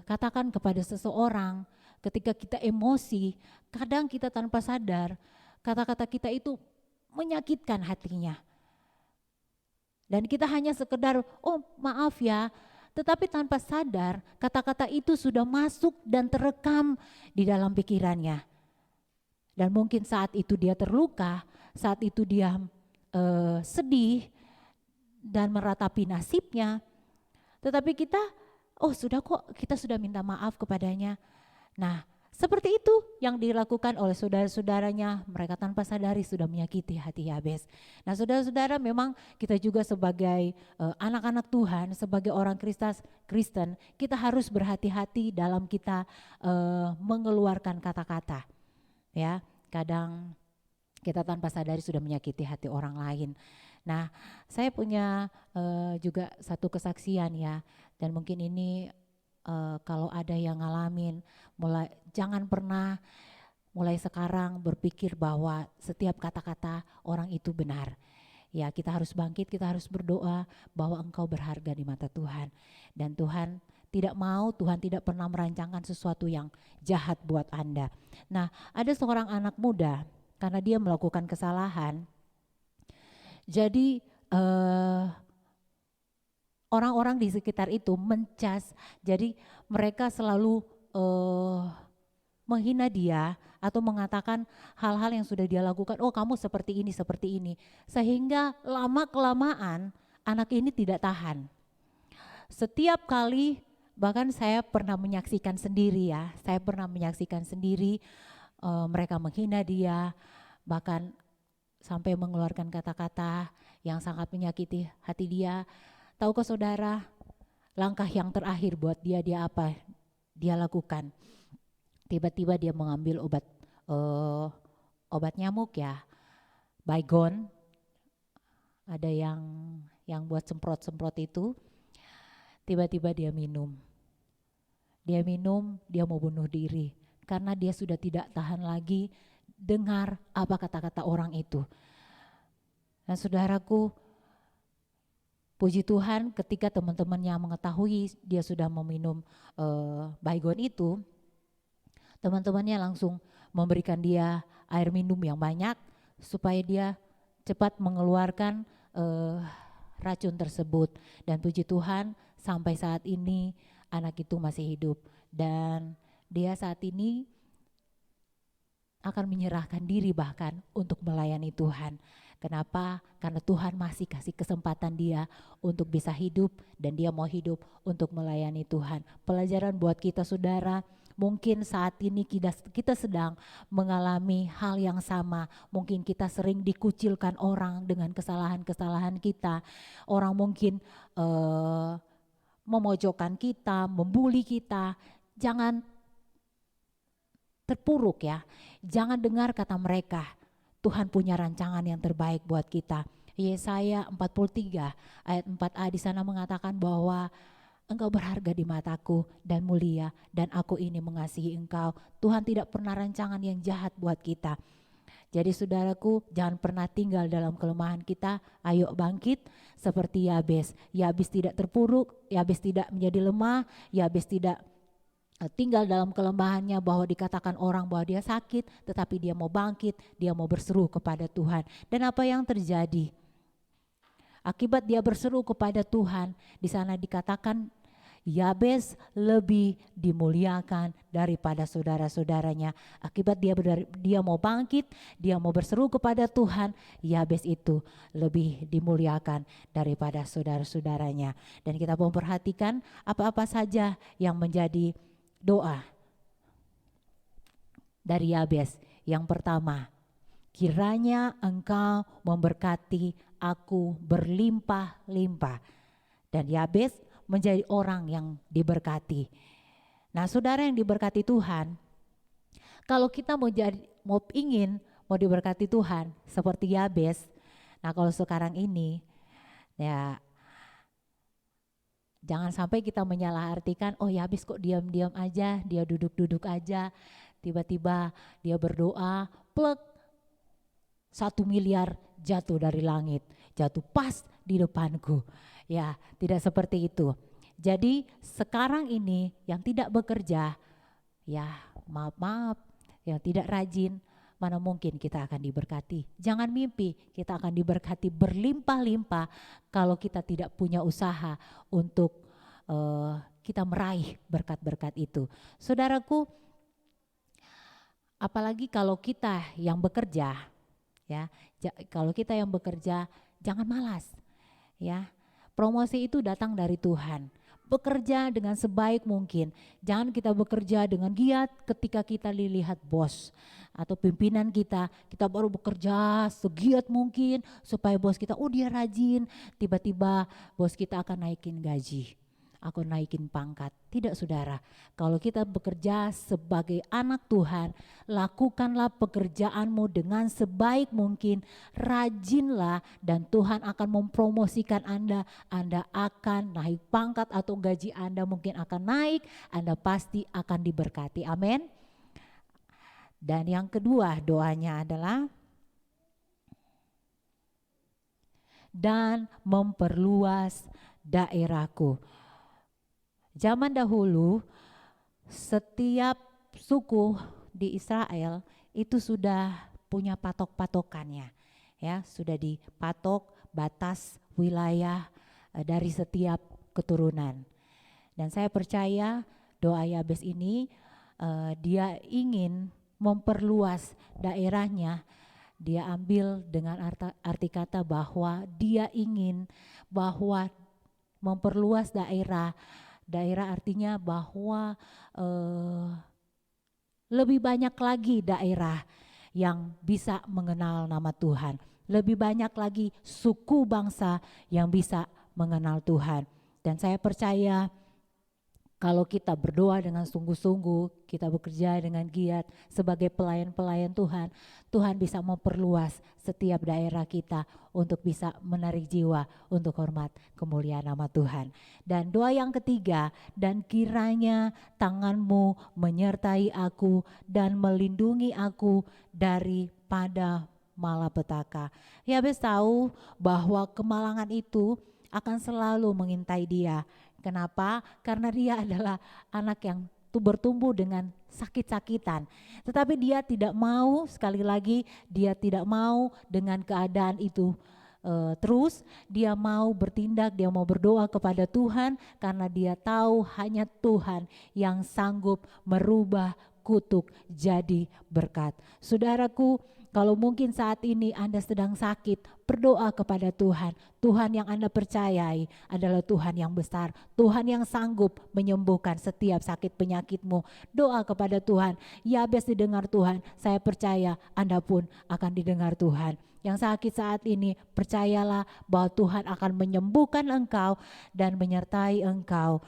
katakan kepada seseorang ketika kita emosi, kadang kita tanpa sadar kata-kata kita itu menyakitkan hatinya. Dan kita hanya sekedar, oh maaf ya, tetapi tanpa sadar kata-kata itu sudah masuk dan terekam di dalam pikirannya. Dan mungkin saat itu dia terluka, saat itu dia sedih dan meratapi nasibnya. Tetapi kita, oh sudah kok, kita sudah minta maaf kepadanya. Nah, seperti itu yang dilakukan oleh saudara-saudaranya, mereka tanpa sadari sudah menyakiti hati Yabes. Nah, saudara-saudara, memang kita juga sebagai anak-anak Tuhan, sebagai orang Kristen, kita harus berhati-hati dalam kita mengeluarkan kata-kata. Ya, kadang kita tanpa sadari sudah menyakiti hati orang lain. Nah, saya punya juga satu kesaksian ya, dan mungkin ini kalau ada yang ngalamin, jangan pernah mulai sekarang berpikir bahwa setiap kata-kata orang itu benar. Ya, kita harus bangkit, kita harus berdoa bahwa engkau berharga di mata Tuhan. Dan Tuhan tidak mau, Tuhan tidak pernah merancangkan sesuatu yang jahat buat Anda. Nah, ada seorang anak muda, karena dia melakukan kesalahan, jadi orang-orang di sekitar itu mencas, jadi mereka selalu menghina dia atau mengatakan hal-hal yang sudah dia lakukan, oh kamu seperti ini, sehingga lama-kelamaan anak ini tidak tahan. Setiap kali, bahkan saya pernah menyaksikan sendiri ya, mereka menghina dia, bahkan sampai mengeluarkan kata-kata yang sangat menyakiti hati dia. Tahukah saudara, langkah yang terakhir buat dia apa? Dia lakukan. Tiba-tiba dia mengambil obat nyamuk ya, Baygon. Ada yang buat semprot-semprot itu. Tiba-tiba dia minum. Dia mau bunuh diri karena dia sudah tidak tahan lagi dengar apa kata-kata orang itu. Nah, saudaraku, puji Tuhan ketika teman-temannya mengetahui dia sudah meminum Baygon itu, teman-temannya langsung memberikan dia air minum yang banyak supaya dia cepat mengeluarkan racun tersebut. Dan puji Tuhan sampai saat ini anak itu masih hidup, dan dia saat ini akan menyerahkan diri bahkan untuk melayani Tuhan. Kenapa? Karena Tuhan masih kasih kesempatan dia untuk bisa hidup, dan dia mau hidup untuk melayani Tuhan. Pelajaran buat kita saudara, mungkin saat ini kita sedang mengalami hal yang sama. Mungkin kita sering dikucilkan orang dengan kesalahan-kesalahan kita. Orang mungkin memojokkan kita, membuli kita. Jangan terpuruk ya. Jangan dengar kata mereka. Tuhan punya rancangan yang terbaik buat kita. Yesaya 43 ayat 4a di sana mengatakan bahwa engkau berharga di mataku dan mulia, dan aku ini mengasihi engkau. Tuhan tidak pernah rancangan yang jahat buat kita. Jadi saudaraku, jangan pernah tinggal dalam kelemahan kita. Ayo bangkit seperti Yabes. Yabes tidak terpuruk, Yabes tidak menjadi lemah, Yabes tidak tinggal dalam kelemahannya bahwa dikatakan orang bahwa dia sakit, tetapi dia mau bangkit, dia mau berseru kepada Tuhan. Dan apa yang terjadi? Akibat dia berseru kepada Tuhan, di sana dikatakan Yabes lebih dimuliakan daripada saudara-saudaranya. Akibat dia mau bangkit, dia mau berseru kepada Tuhan, Yabes itu lebih dimuliakan daripada saudara-saudaranya. Dan kita mau perhatikan apa-apa saja yang menjadi doa dari Yabes. Yang pertama, kiranya Engkau memberkati aku berlimpah-limpah. Dan Yabes menjadi orang yang diberkati. Nah, saudara yang diberkati Tuhan, kalau kita mau diberkati Tuhan seperti Yabes, nah kalau sekarang ini ya jangan sampai kita menyalahartikan, oh Yabes kok diam-diam aja, dia duduk-duduk aja, tiba-tiba dia berdoa, plek, 1 miliar jatuh dari langit, jatuh pas di depanku. Ya, tidak seperti itu. Jadi sekarang ini yang tidak bekerja, ya maaf, yang tidak rajin, mana mungkin kita akan diberkati. Jangan mimpi kita akan diberkati berlimpah-limpah kalau kita tidak punya usaha untuk kita meraih berkat-berkat itu. Saudaraku, apalagi kalau kita yang bekerja, ya, kalau kita yang bekerja jangan malas, ya. Promosi itu datang dari Tuhan. Bekerja dengan sebaik mungkin. Jangan kita bekerja dengan giat ketika kita dilihat bos atau pimpinan kita baru bekerja segiat mungkin supaya bos kita, oh dia rajin, tiba-tiba bos kita akan naikin gaji, aku naikin pangkat. Tidak saudara, kalau kita bekerja sebagai anak Tuhan, lakukanlah pekerjaanmu dengan sebaik mungkin, rajinlah dan Tuhan akan mempromosikan Anda akan naik pangkat atau gaji Anda mungkin akan naik, Anda pasti akan diberkati, amin. Dan yang kedua doanya adalah dan memperluas daerahku. Zaman dahulu setiap suku di Israel itu sudah punya patok-patokannya, ya, sudah dipatok batas wilayah dari setiap keturunan. Dan saya percaya doa Yabes ini dia ingin memperluas daerahnya. Dia ambil dengan arti kata bahwa dia ingin bahwa memperluas daerah artinya bahwa lebih banyak lagi daerah yang bisa mengenal nama Tuhan. Lebih banyak lagi suku bangsa yang bisa mengenal Tuhan. Dan saya percaya kalau kita berdoa dengan sungguh-sungguh, kita bekerja dengan giat sebagai pelayan-pelayan Tuhan, Tuhan bisa memperluas setiap daerah kita untuk bisa menarik jiwa untuk hormat kemuliaan nama Tuhan. Dan doa yang ketiga, dan kiranya tanganmu menyertai aku dan melindungi aku daripada malapetaka. Yabes tahu bahwa kemalangan itu akan selalu mengintai dia. Kenapa? Karena dia adalah anak yang bertumbuh dengan sakit-sakitan. Tetapi dia tidak mau, sekali lagi dia tidak mau dengan keadaan itu terus. Dia mau bertindak, dia mau berdoa kepada Tuhan karena dia tahu hanya Tuhan yang sanggup merubah kutuk jadi berkat. Saudaraku, kalau mungkin saat ini Anda sedang sakit, berdoa kepada Tuhan. Tuhan yang Anda percayai adalah Tuhan yang besar. Tuhan yang sanggup menyembuhkan setiap sakit penyakitmu. Doa kepada Tuhan. Yabes didengar Tuhan. Saya percaya Anda pun akan didengar Tuhan. Yang sakit saat ini, percayalah bahwa Tuhan akan menyembuhkan engkau dan menyertai engkau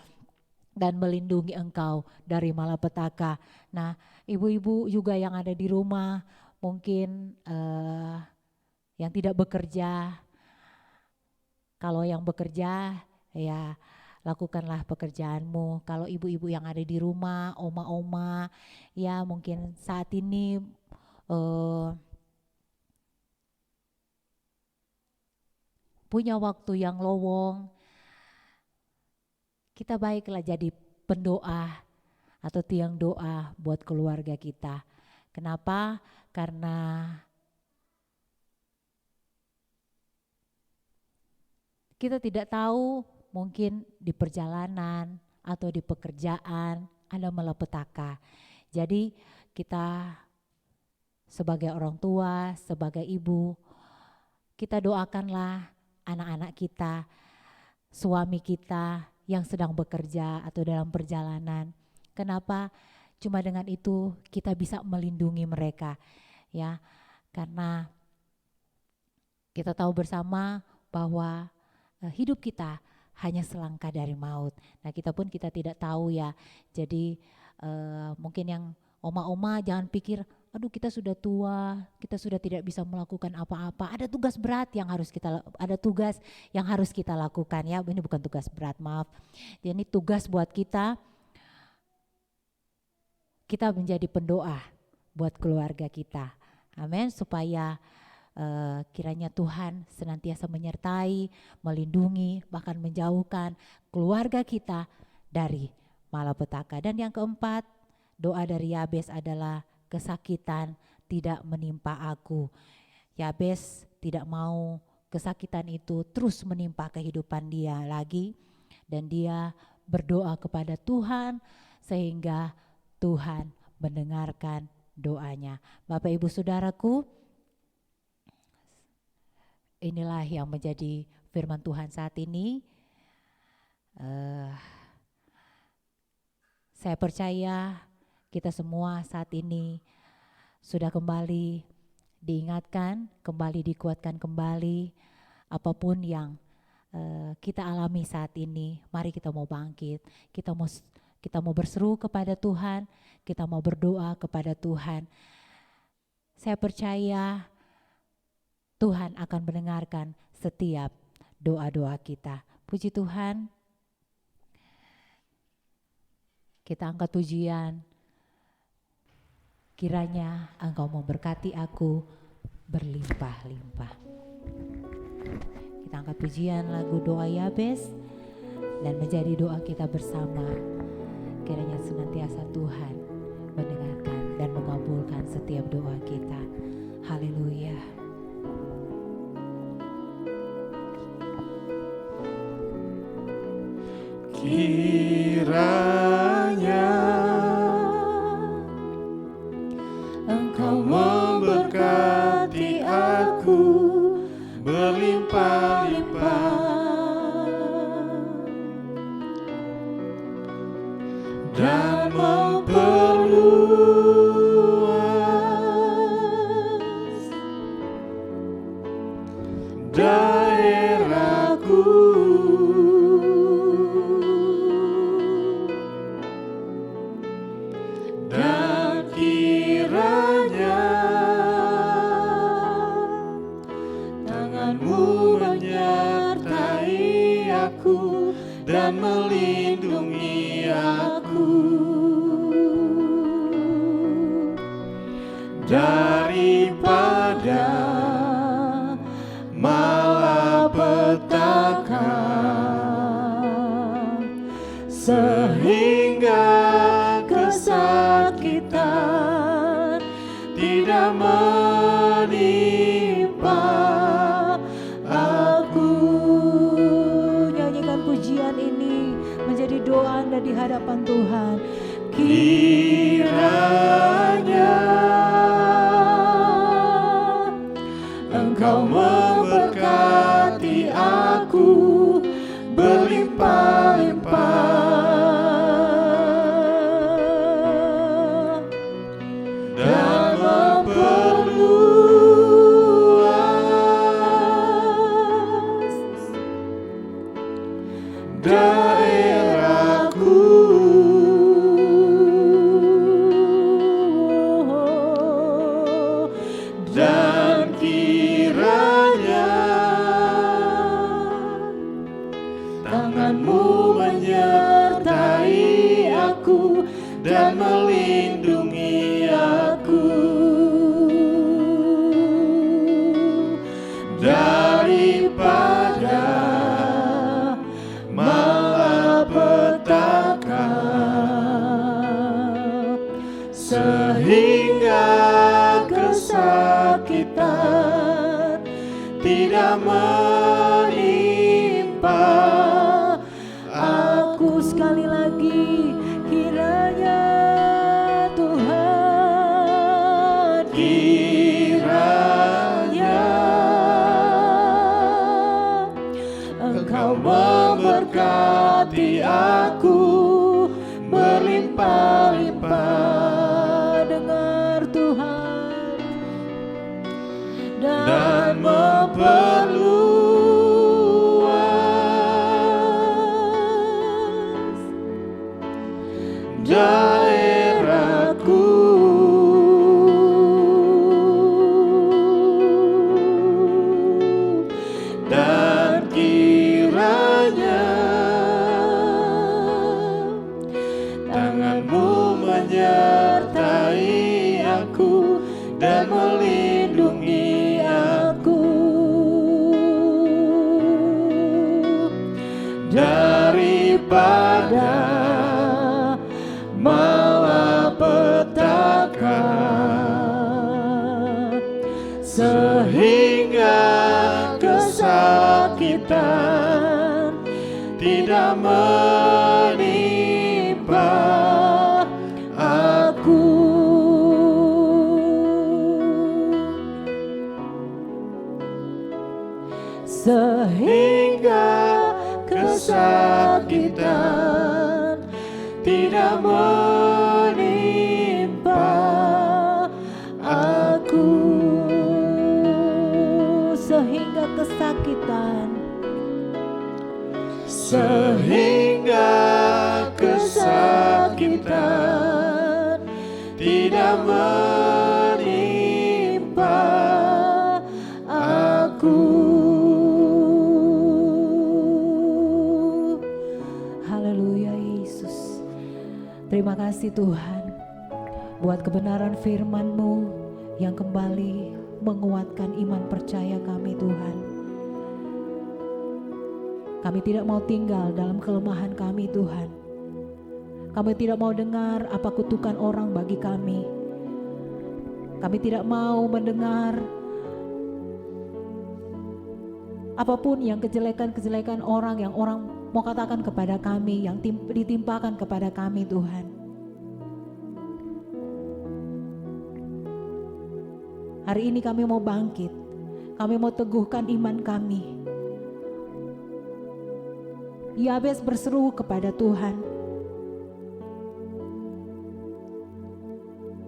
dan melindungi engkau dari malapetaka. Nah, ibu-ibu juga yang ada di rumah, mungkin yang tidak bekerja, kalau yang bekerja ya lakukanlah pekerjaanmu. Kalau ibu-ibu yang ada di rumah, oma-oma, ya mungkin saat ini punya waktu yang lowong, kita baiklah jadi pendoa atau tiang doa buat keluarga kita. Kenapa? Karena Kita tidak tahu, mungkin di perjalanan atau di pekerjaan ada malapetaka. Jadi kita sebagai orang tua, sebagai ibu, kita doakanlah anak-anak kita, suami kita yang sedang bekerja atau dalam perjalanan. Kenapa? Cuma dengan itu kita bisa melindungi mereka, ya. Karena kita tahu bersama bahwa hidup kita hanya selangkah dari maut. Nah, kita tidak tahu ya. Jadi mungkin yang oma-oma jangan pikir, aduh kita sudah tua, kita sudah tidak bisa melakukan apa-apa. Ada tugas berat yang harus kita lakukan ya. Ini bukan tugas berat, maaf. Ini tugas buat kita menjadi pendoa buat keluarga kita. Amin, supaya kiranya Tuhan senantiasa menyertai, melindungi, bahkan menjauhkan keluarga kita dari malapetaka. Dan yang keempat, doa dari Yabes adalah kesakitan tidak menimpa aku. Yabes tidak mau kesakitan itu terus menimpa kehidupan dia lagi, dan dia berdoa kepada Tuhan sehingga Tuhan mendengarkan doanya. Bapak Ibu Saudaraku, inilah yang menjadi firman Tuhan saat ini. Saya percaya kita semua saat ini sudah kembali diingatkan, kembali dikuatkan kembali. Apapun yang kita alami saat ini, mari kita mau bangkit, kita mau berseru kepada Tuhan, kita mau berdoa kepada Tuhan. Saya percaya Tuhan akan mendengarkan setiap doa-doa kita. Puji Tuhan. Kita angkat pujian. Kiranya Engkau memberkati aku berlimpah-limpah. Kita angkat pujian lagu doa Yabes dan menjadi doa kita bersama. Kiranya senantiasa Tuhan mendengarkan dan mengabulkan setiap doa kita. Haleluya. Kiranya Engkau memberkati aku berlimpah-limpah dan memperluas daerahku. Dan kiranya tangan-Mu menyertai aku dan melindungi aku daripada malapetaka, sehingga kesakitan tidak menimpa aku. Nyanyikan pujian ini menjadi doa Anda di hadapan Tuhan. Kiranya Engkau memberkati aku berlimpah-limpah dan memperluas daerahku. Dan kiranya tangan-Mu menyertai aku dan melindungi aku daripada malapetaka, sehingga kesakitan tidak menimpa sekali lagi, kiranya Tuhan, kiranya Engkau memberkati aku berlimpah-limpah. Dengar Tuhan, dan memperluas daerahku, dan kiranya tanganmu menyertai aku dan melindungi aku daripada malapetaka, sehingga kesakitan tidak menimpa aku. Sehingga kesakitan tidak menimpa aku. Sehingga kesakitan, sehingga kesakitan tidak menimpa aku. Haleluya Yesus. Terima kasih Tuhan buat kebenaran firman-Mu yang kembali menguatkan iman percaya kami Tuhan. Kami tidak mau tinggal dalam kelemahan kami Tuhan. Kami tidak mau dengar apa kutukan orang bagi kami. Kami tidak mau mendengar apapun yang kejelekan-kejelekan orang yang orang mau katakan kepada kami, yang ditimpakan kepada kami Tuhan. Hari ini kami mau bangkit, kami mau teguhkan iman kami. Yabes berseru kepada Tuhan,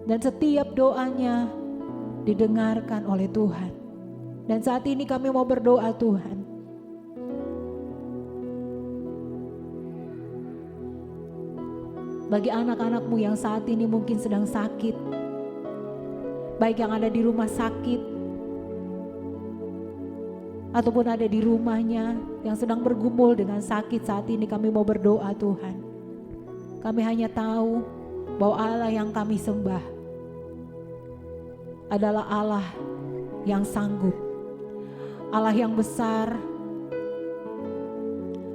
dan setiap doanya didengarkan oleh Tuhan. Dan saat ini kami mau berdoa Tuhan, bagi anak-anak-Mu yang saat ini mungkin sedang sakit, baik yang ada di rumah sakit ataupun ada di rumahnya yang sedang bergumul dengan sakit, saat ini kami mau berdoa Tuhan. Kami hanya tahu bahwa Allah yang kami sembah adalah Allah yang sanggup, Allah yang besar.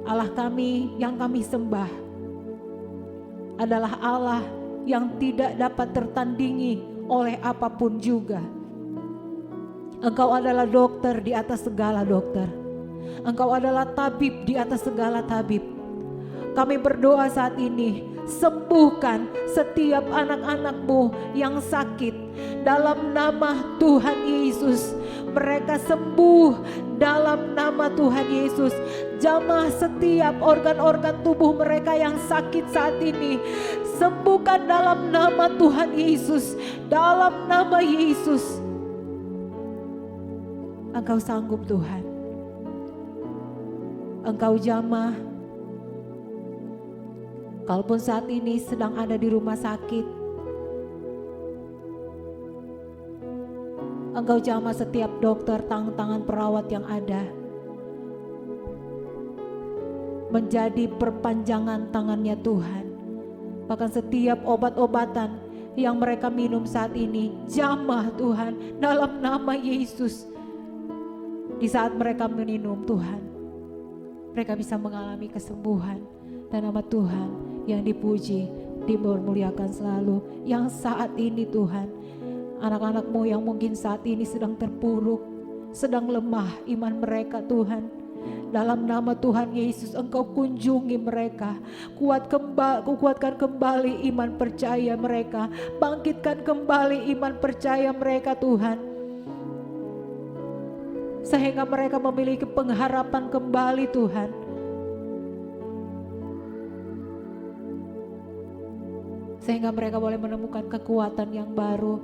Allah kami yang kami sembah adalah Allah yang tidak dapat tertandingi oleh apapun juga. Engkau adalah dokter di atas segala dokter. Engkau adalah tabib di atas segala tabib. Kami berdoa saat ini, sembuhkan setiap anak-anak-Mu yang sakit dalam nama Tuhan Yesus. Mereka sembuh dalam nama Tuhan Yesus. Jamah setiap organ-organ tubuh mereka yang sakit saat ini, sembuhkan dalam nama Tuhan Yesus. Dalam nama Yesus. Engkau sanggup Tuhan. Engkau jamah. Kalaupun saat ini sedang ada di rumah sakit, Engkau jamah setiap dokter, tangan-tangan perawat yang ada, menjadi perpanjangan tangannya Tuhan. Bahkan setiap obat-obatan yang mereka minum saat ini, jamah Tuhan dalam nama Yesus. Di saat mereka minum Tuhan, mereka bisa mengalami kesembuhan, dan nama Tuhan yang dipuji, dimuliakan selalu. Yang saat ini Tuhan, anak-anak-Mu yang mungkin saat ini sedang terpuruk, sedang lemah iman mereka Tuhan, Dalam nama Tuhan Yesus, Engkau kunjungi mereka. Kuatkan kembali iman percaya mereka. Bangkitkan kembali iman percaya mereka Tuhan. Sehingga mereka memiliki pengharapan kembali Tuhan. Sehingga mereka boleh menemukan kekuatan yang baru.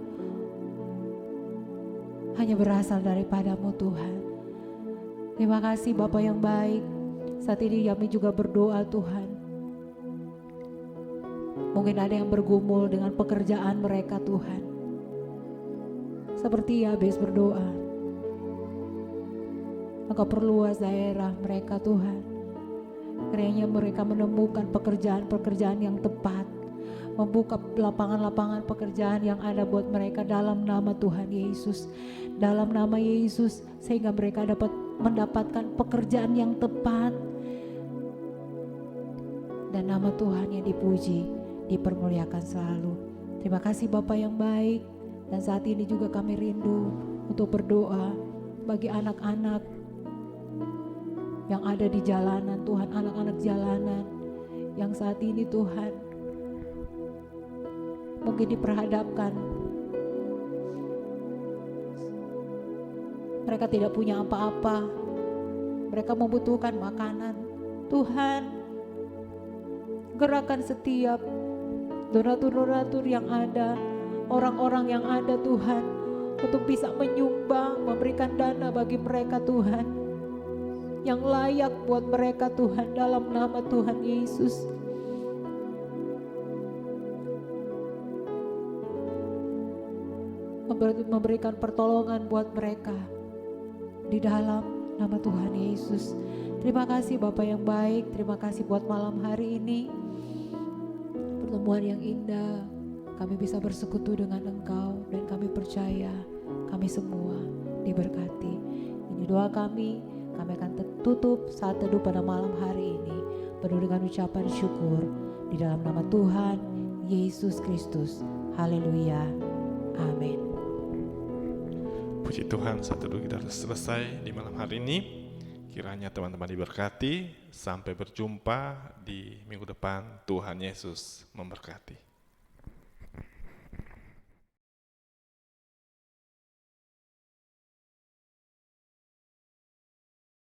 Hanya berasal daripadamu Tuhan. Terima kasih Bapa yang baik. Saat ini kami juga berdoa Tuhan. Mungkin ada yang bergumul dengan pekerjaan mereka Tuhan. Seperti Yabes berdoa. Engkau perluas daerah mereka Tuhan. Kiranya mereka menemukan pekerjaan-pekerjaan yang tepat. Membuka lapangan-lapangan pekerjaan yang ada buat mereka dalam nama Tuhan Yesus. Dalam nama Yesus, sehingga mereka dapat mendapatkan pekerjaan yang tepat. Dan nama Tuhan yang dipuji, dipermuliakan selalu. Terima kasih Bapa yang baik. Dan saat ini juga kami rindu untuk berdoa bagi anak-anak yang ada di jalanan Tuhan, anak-anak jalanan yang saat ini Tuhan mungkin diperhadapkan. Mereka tidak punya apa-apa. Mereka membutuhkan makanan. Tuhan, gerakan setiap donatur-donatur yang ada, orang-orang yang ada Tuhan, untuk bisa menyumbang, memberikan dana bagi mereka Tuhan, yang layak buat mereka Tuhan, dalam nama Tuhan Yesus. Memberikan pertolongan buat mereka di dalam nama Tuhan Yesus. Terima kasih Bapa yang baik. Terima kasih buat malam hari ini, pertemuan yang indah. Kami bisa bersekutu dengan Engkau dan kami percaya kami semua diberkati. Ini doa kami. Kami akan tutup saat teduh pada malam hari ini penuh dengan ucapan syukur di dalam nama Tuhan Yesus Kristus. Haleluya. Amin. Puji Tuhan, saat teduh kita sudah selesai di malam hari ini. Kiranya teman-teman diberkati. Sampai berjumpa di minggu depan. Tuhan Yesus memberkati.